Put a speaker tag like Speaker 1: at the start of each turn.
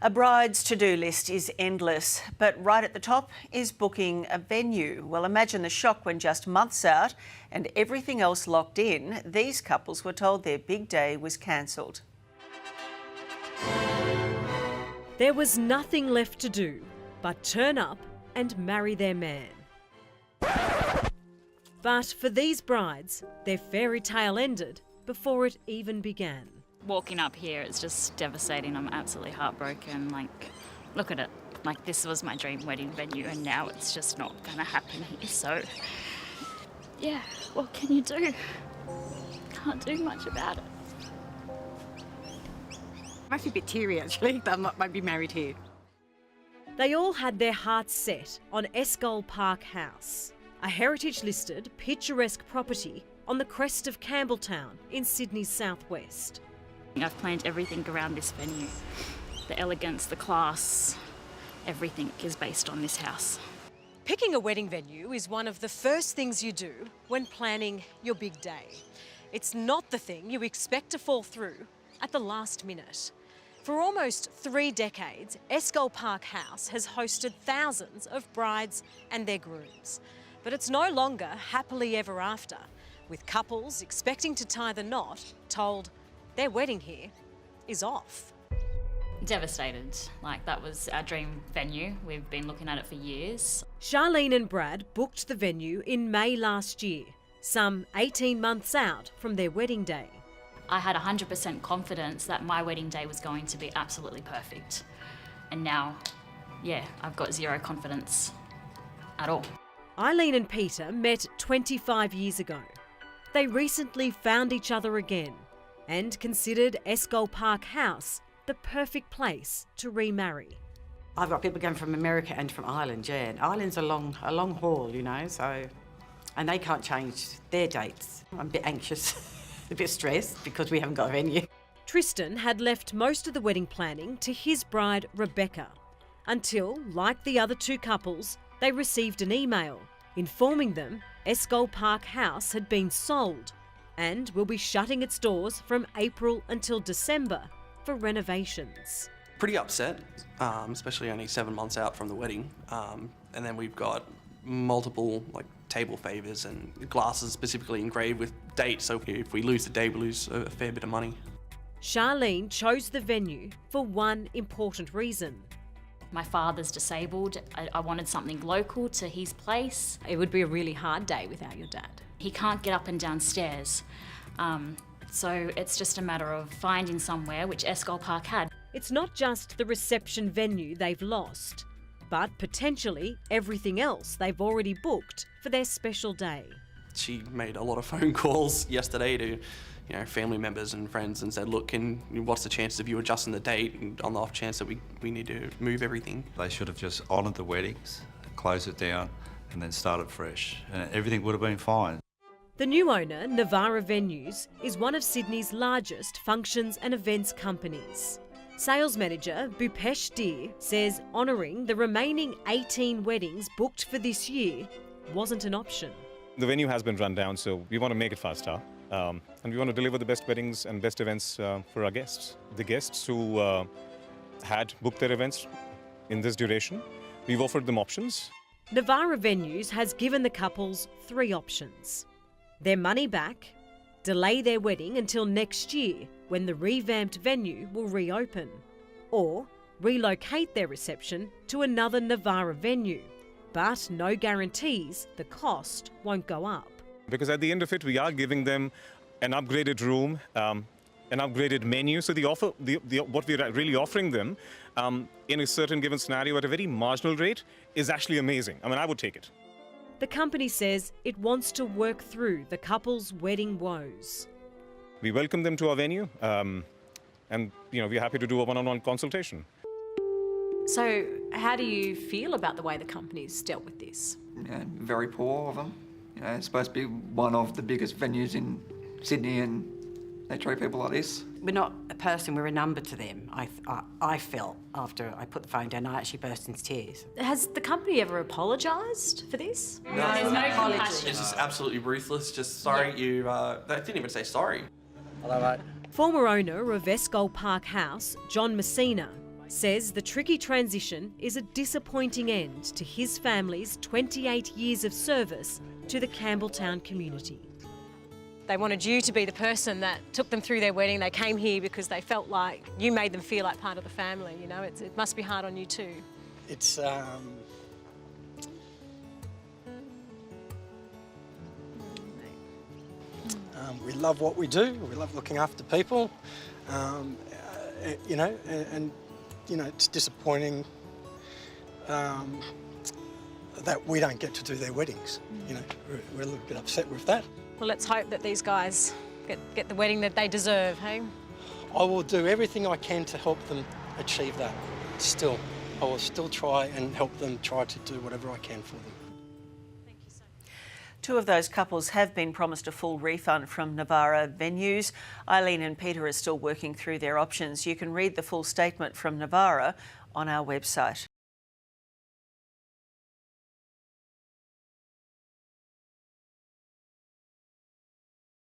Speaker 1: A bride's to-do list is endless, but right at the top is booking a venue. Well, imagine the shock when just months out and everything else locked in, these couples were told their big day was cancelled.
Speaker 2: There was nothing left to do but turn up and marry their man. But for these brides, their fairy tale ended before it even began.
Speaker 3: Walking up here is just devastating. I'm absolutely heartbroken. Like, look at it. Like, this was my dream wedding venue and now it's just not going to happen here. So, yeah, what can you do? Can't do much about it.
Speaker 4: I feel a bit teary actually that I might be married here.
Speaker 2: They all had their hearts set on Escole Park House, a heritage-listed, picturesque property on the crest of Campbelltown in Sydney's southwest.
Speaker 3: I've planned everything around this venue. The elegance, the class, everything is based on this house.
Speaker 2: Picking a wedding venue is one of the first things you do when planning your big day. It's not the thing you expect to fall through at the last minute. For almost 3 decades, Escole Park House has hosted thousands of brides and their grooms. But it's no longer happily ever after, with couples expecting to tie the knot told their wedding here is off.
Speaker 3: Devastated. Like, that was our dream venue. We've been looking at it for years.
Speaker 2: Charlene and Brad booked the venue in May last year, some 18 months out from their wedding day.
Speaker 3: I had 100% confidence that my wedding day was going to be absolutely perfect. And now, yeah, I've got zero confidence at all.
Speaker 2: Eileen and Peter met 25 years ago. They recently found each other again and considered Escole Park House the perfect place to remarry.
Speaker 4: I've got people going from America and from Ireland, yeah. And Ireland's a long haul, you know, so, and they can't change their dates. I'm a bit anxious, a bit stressed because we haven't got a venue.
Speaker 2: Tristan had left most of the wedding planning to his bride, Rebecca, until, like the other two couples, they received an email informing them Escole Park House had been sold and will be shutting its doors from April until December for renovations.
Speaker 5: Pretty upset, especially only 7 months out from the wedding. And then we've got multiple table favours and glasses specifically engraved with dates. So if we lose the day, we lose a fair bit of money.
Speaker 2: Charlene chose the venue for one important reason.
Speaker 3: My father's disabled. I wanted something local to his place.
Speaker 2: It would be a really hard day without your dad.
Speaker 3: He can't get up and down stairs. So it's just a matter of finding somewhere, which Escole Park had.
Speaker 2: It's not just the reception venue they've lost, but potentially everything else they've already booked for their special day.
Speaker 5: She made a lot of phone calls yesterday to family members and friends and said, look, what's the chances of you adjusting the date, and on the off chance that we need to move everything?
Speaker 6: They should have just honoured the weddings, closed it down and then started fresh, and everything would have been fine.
Speaker 2: The new owner, Navara Venues, is one of Sydney's largest functions and events companies. Sales manager Bhupesh Deer says honouring the remaining 18 weddings booked for this year wasn't an option.
Speaker 7: The venue has been run down, so we want to make it faster. And we want to deliver the best weddings and best events for our guests. The guests who had booked their events in this duration, we've offered them options.
Speaker 2: Navara Venues has given the couples 3 options. Their money back, delay their wedding until next year when the revamped venue will reopen, or relocate their reception to another Navara venue. But no guarantees the cost won't go up.
Speaker 7: Because at the end of it, we are giving them an upgraded room, an upgraded menu. So what we're really offering them in a certain given scenario at a very marginal rate is actually amazing. I mean, I would take it.
Speaker 2: The company says it wants to work through the couple's wedding woes.
Speaker 7: We welcome them to our venue, and we're happy to do a one-on-one consultation.
Speaker 2: So how do you feel about the way the company's dealt with this?
Speaker 8: Yeah, very poor of them. It's supposed to be one of the biggest venues in Sydney and they treat people like this.
Speaker 4: We're not a person, we're a number to them. I felt after I put the phone down, I actually burst into tears.
Speaker 2: Has the company ever apologised for this?
Speaker 5: No,
Speaker 3: there's no compassion.
Speaker 5: It's just absolutely ruthless. Just sorry, they didn't even say sorry.
Speaker 9: Hello, mate.
Speaker 2: Former owner of Escole Park House, John Messina, says the tricky transition is a disappointing end to his family's 28 years of service to the Campbelltown community. They wanted you to be the person that took them through their wedding. They came here because they felt like you made them feel like part of the family, you know. It must be hard on you too.
Speaker 9: It's we love what we do. We love looking after people, you know, and you know, it's disappointing that we don't get to do their weddings. You know, we're a little bit upset with that.
Speaker 2: Well, let's hope that these guys get the wedding that they deserve, hey?
Speaker 9: I will do everything I can to help them achieve that. Still, I will still try and help them try to do whatever I can for them.
Speaker 1: Two of those couples have been promised a full refund from Navara Venues. Eileen and Peter are still working through their options. You can read the full statement from Navara on our website.